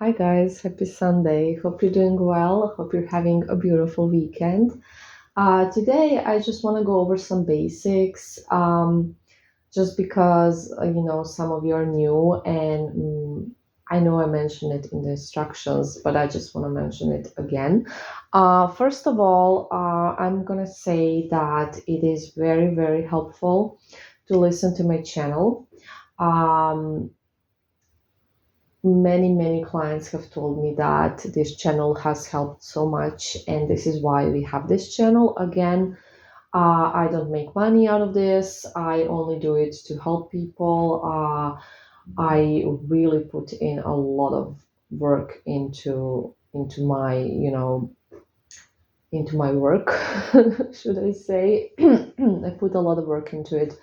Hi guys, happy Sunday. Hope you're doing well. Hope you're having a beautiful weekend. Today, I just want to go over some basics, just because some of you are new, and I know I mentioned it in the instructions, but I just want to mention it again. First of all, I'm gonna say that it is very, very helpful to listen to my channel. Um, many clients have told me that this channel has helped so much, and this is why we have this channel again. I don't make money out of this. I only do it to help people. I really put in a lot of work into my into my work, should I say. I put a lot of work into it,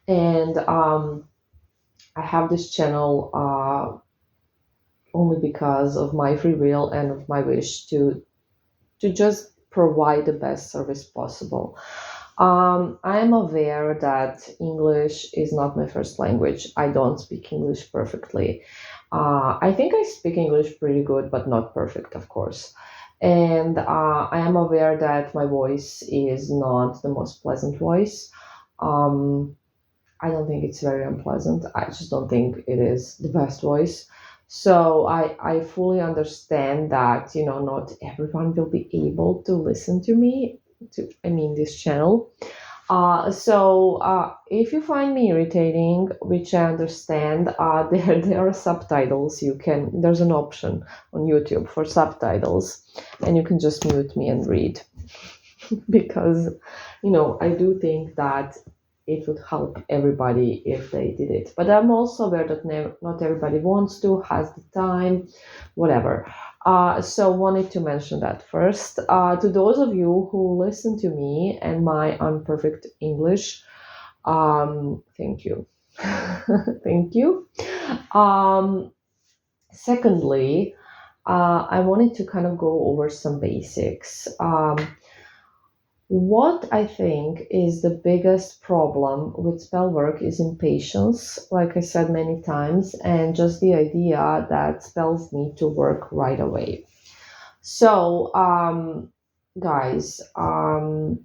and I have this channel only because of my free will and of my wish to just provide the best service possible. I am aware that English is not my first language. I don't speak English perfectly. I think I speak English pretty good, but not perfect, of course. And I am aware that my voice is not the most pleasant voice. Um, I don't think it's very unpleasant. I just don't think it is the best voice. So I fully understand that, not everyone will be able to listen to me, this channel. So if you find me irritating, which I understand, there are subtitles. There's an option on YouTube for subtitles, and you can just mute me and read because I do think that it would help everybody if they did it. But I'm also aware that not everybody wants to, has the time, whatever. So wanted to mention that first. To those of you who listen to me and my imperfect English, thank you. Thank you. Um, Secondly, I wanted to kind of go over some basics. What I think is the biggest problem with spell work is impatience, like I said many times, and just the idea that spells need to work right away. So, guys, I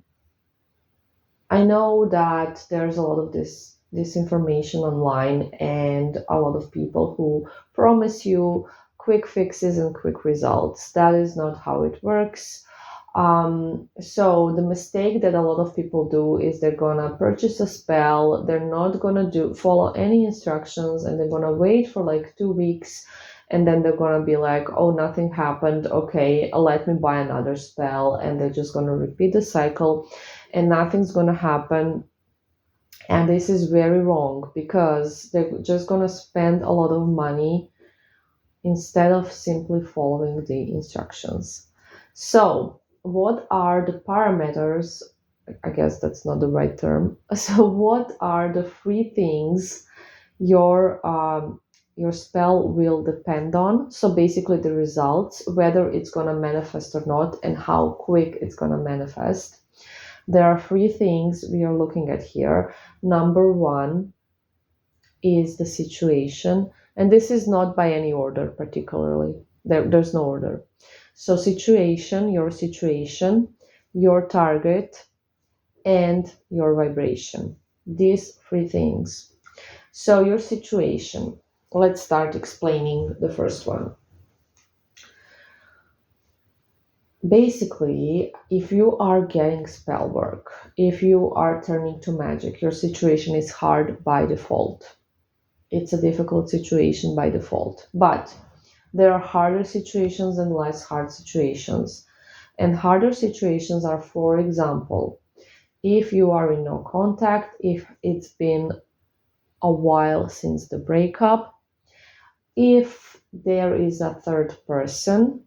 know that there's a lot of this information online, and a lot of people who promise you quick fixes and quick results. That is not how it works. So the mistake that a lot of people do is they're gonna purchase a spell, they're not gonna do follow any instructions, and they're gonna wait for like 2 weeks, and then they're gonna be like, oh, nothing happened. Okay, let me buy another spell, and they're just gonna repeat the cycle, and nothing's gonna happen. And this is very wrong because they're just gonna spend a lot of money instead of simply following the instructions. So, what are the parameters? I guess that's not the right term. So, what are the three things your spell will depend on? So, basically, the results, whether it's gonna manifest or not, and how quick it's gonna manifest. There are three things we are looking at here. Number one is the situation, and this is not by any order particularly. There's no order. So situation, your target, and your vibration. These three things. So your situation. Let's start explaining the first one. Basically, if you are getting spell work, if you are turning to magic, your situation is hard by default. It's a difficult situation by default. But there are harder situations and less hard situations. And harder situations are, for example, if you are in no contact, if it's been a while since the breakup, if there is a third person,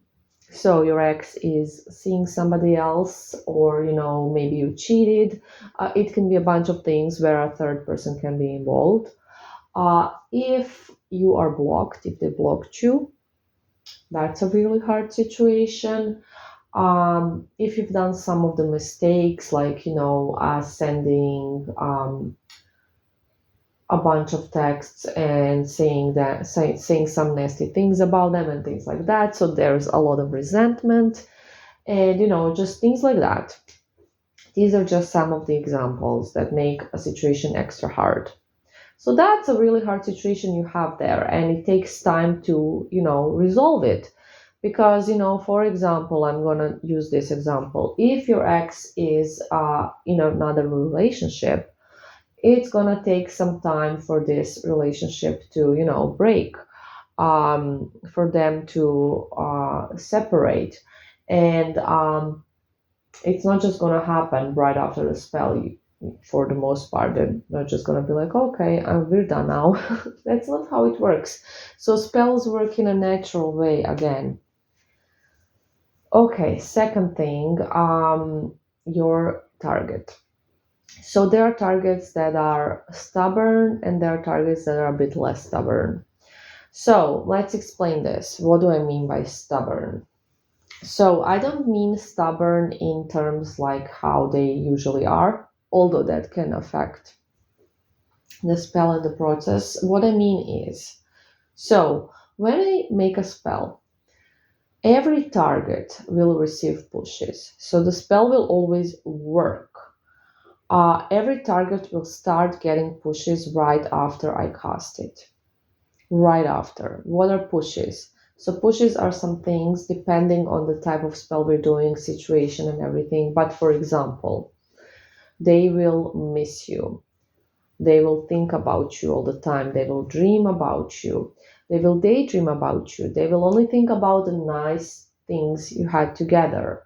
so your ex is seeing somebody else, or maybe you cheated. It can be a bunch of things where a third person can be involved. If you are blocked, if they blocked you, that's a really hard situation. If you've done some of the mistakes, like sending a bunch of texts and saying some nasty things about them and things like that. So there's a lot of resentment and just things like that. These are just some of the examples that make a situation extra hard. So that's a really hard situation you have there, and it takes time to resolve it. Because for example, I'm going to use this example. If your ex is in another relationship, it's going to take some time for this relationship to break, for them to separate. And it's not just going to happen right after the spell. For the most part, they're not just going to be like, okay, we're done now. That's not how it works. So spells work in a natural way again. Okay, second thing, your target. So there are targets that are stubborn and there are targets that are a bit less stubborn. So let's explain this. What do I mean by stubborn? So I don't mean stubborn in terms like how they usually are, although that can affect the spell and the process. What I mean is, so when I make a spell, every target will receive pushes. So the spell will always work. Every target will start getting pushes right after I cast it. Right after. What are pushes? So pushes are some things depending on the type of spell we're doing, situation and everything. But for example, they will miss you. They will think about you all the time. They will dream about you. They will daydream about you. They will only think about the nice things you had together.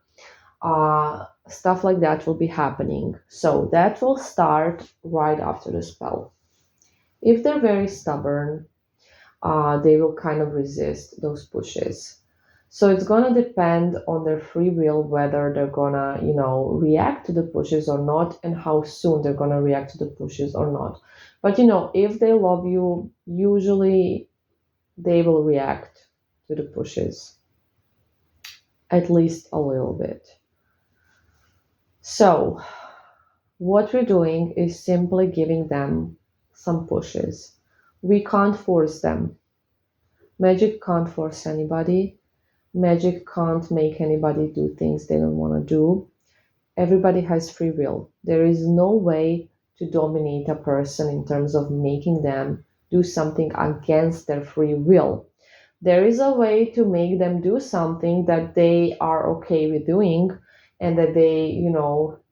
Stuff like that will be happening. So that will start right after the spell. If they're very stubborn, they will kind of resist those pushes. So it's gonna depend on their free will whether they're gonna, react to the pushes or not, and how soon they're gonna react to the pushes or not. But if they love you, usually they will react to the pushes, at least a little bit. So what we're doing is simply giving them some pushes. We can't force them. Magic can't force anybody. Magic can't make anybody do things they don't want to do. Everybody has free will. There is no way to dominate a person in terms of making them do something against their free will. There is a way to make them do something that they are okay with doing and that they,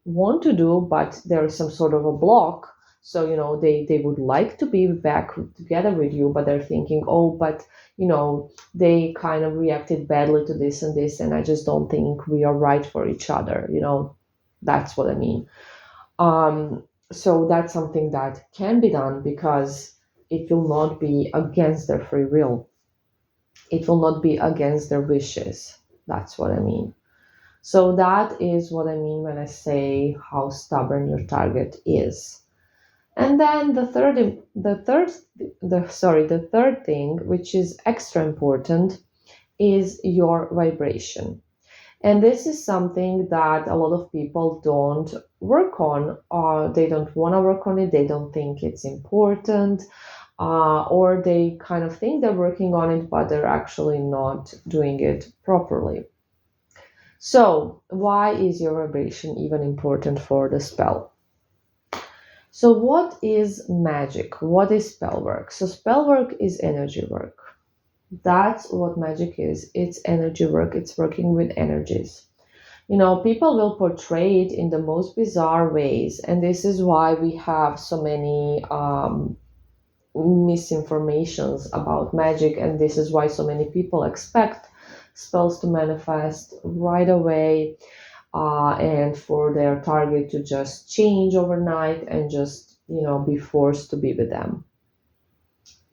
want to do, but there is some sort of a block. So, they would like to be back together with you, but they're thinking, oh, but, they kind of reacted badly to this, and I just don't think we are right for each other. That's what I mean. So that's something that can be done because it will not be against their free will. It will not be against their wishes. That's what I mean. So that is what I mean when I say how stubborn your target is. And then the third thing, which is extra important, is your vibration. And this is something that a lot of people don't work on, or they don't want to work on it, they don't think it's important, or they kind of think they're working on it, but they're actually not doing it properly. So, why is your vibration even important for the spell? So, what is magic? What is spell work? So, spell work is energy work. That's what magic is. It's energy work, it's working with energies. People will portray it in the most bizarre ways, and this is why we have so many misinformations about magic, and this is why so many people expect spells to manifest right away, and for their target to just change overnight and just be forced to be with them.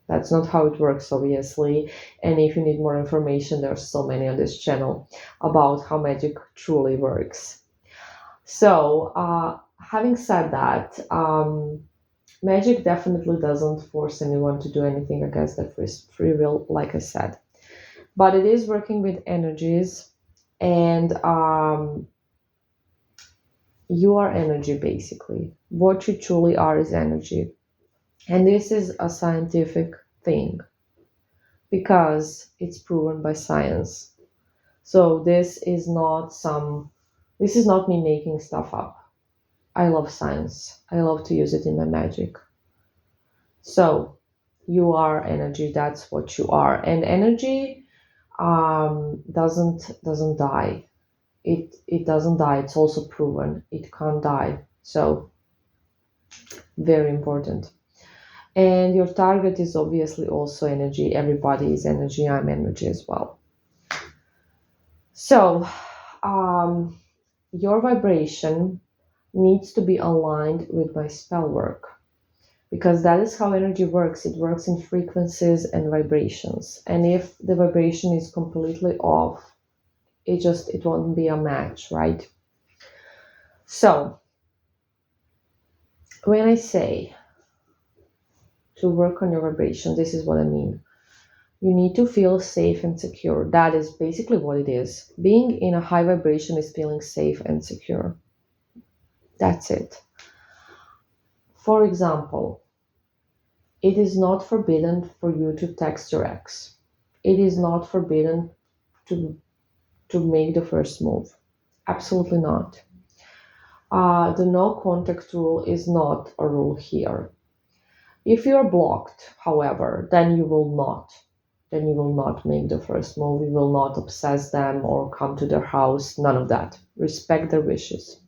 That's not how it works, obviously. And if you need more information, there's so many on this channel about how magic truly works. So, having said that, magic definitely doesn't force anyone to do anything against their free will, like I said. But it is working with energies, and you are energy basically. What you truly are is energy. And this is a scientific thing because it's proven by science. So this is not me making stuff up. I love science. I love to use it in my magic. So you are energy. That's what you are. And energy doesn't die. It doesn't die. It's also proven. It can't die. So very important. And your target is obviously also energy. Everybody is energy. I'm energy as well. So your vibration needs to be aligned with my spell work because that is how energy works. It works in frequencies and vibrations. And if the vibration is completely off, it won't be a match, right? So when I say to work on your vibration, this is what I mean. You need to feel safe and secure. That is basically what it is. Being in a high vibration is feeling safe and secure. That's it. For example, it is not forbidden for you to text your ex. It is not forbidden to make the first move. Absolutely not. The no contact rule is not a rule here. If you are blocked, however, then you will not. Then you will not make the first move. You will not obsess them or come to their house. None of that. Respect their wishes.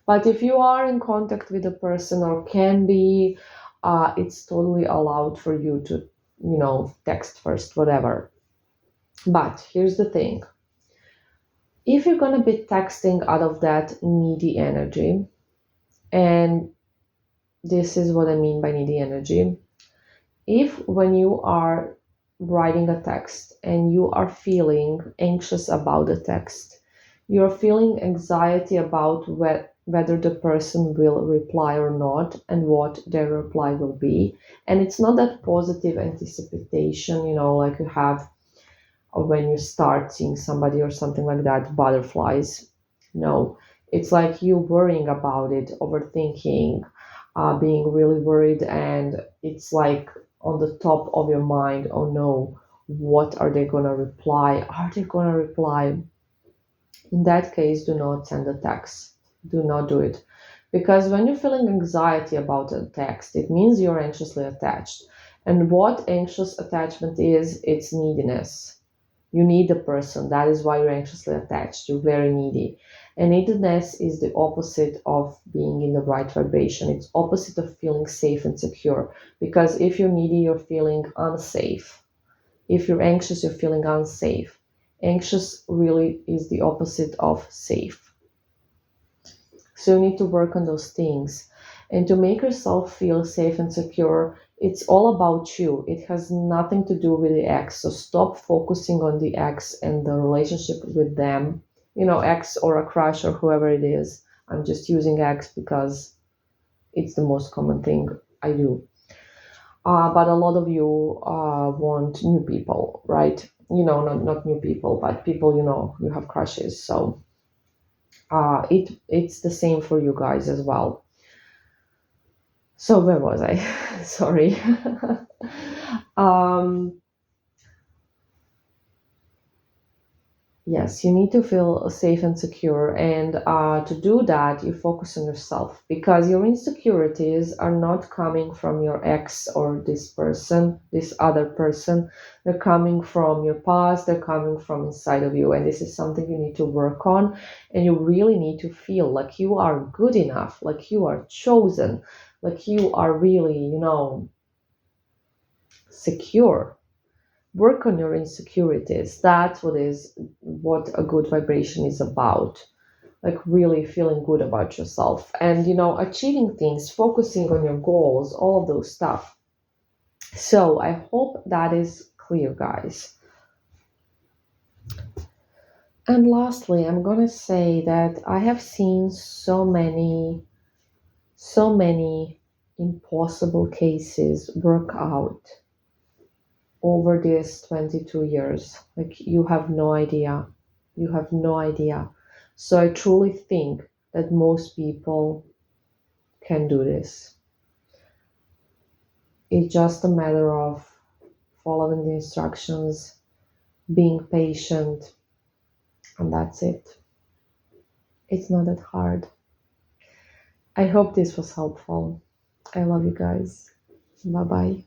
But if you are in contact with a person or can be, it's totally allowed for you to, text first, whatever. But here's the thing. If you're going to be texting out of that needy energy, and this is what I mean by needy energy, if when you are writing a text and you are feeling anxious about the text, you're feeling anxiety about whether the person will reply or not and what their reply will be, and it's not that positive anticipation, like you have when you start seeing somebody or something like that, butterflies. No, it's like you worrying about it, overthinking, being really worried, and it's like on the top of your mind, oh no, what are they gonna reply? Are they gonna reply? In that case, do not send a text. Do not do it. Because when you're feeling anxiety about a text, it means you're anxiously attached. And what anxious attachment is, it's neediness. You need the person. That is why you're anxiously attached. You're very needy. And neediness is the opposite of being in the right vibration. It's opposite of feeling safe and secure. Because if you're needy, you're feeling unsafe. If you're anxious, you're feeling unsafe. Anxious really is the opposite of safe. So you need to work on those things. And to make yourself feel safe and secure, it's all about you. It has nothing to do with the ex. So stop focusing on the ex and the relationship with them. Ex or a crush or whoever it is. I'm just using ex because it's the most common thing I do. But a lot of you want new people, right? Not new people, but people you have crushes. So it's the same for you guys as well. So where was I? Sorry. um, yes, you need to feel safe and secure, and to do that, you focus on yourself because your insecurities are not coming from your ex or this person, this other person. They're coming from your past, they're coming from inside of you, and this is something you need to work on. And you really need to feel like you are good enough, like you are chosen, like you are really, secure. Work on your insecurities. That's what a good vibration is about. Like really feeling good about yourself and achieving things, focusing on your goals, all of those stuff. So I hope that is clear, guys. And lastly, I'm gonna say that I have seen so many impossible cases work out over these 22 years. Like, you have no idea. You have no idea. So I truly think that most people can do this. It's just a matter of following the instructions, being patient, and that's it. It's not that hard. I hope this was helpful. I love you guys. Bye bye.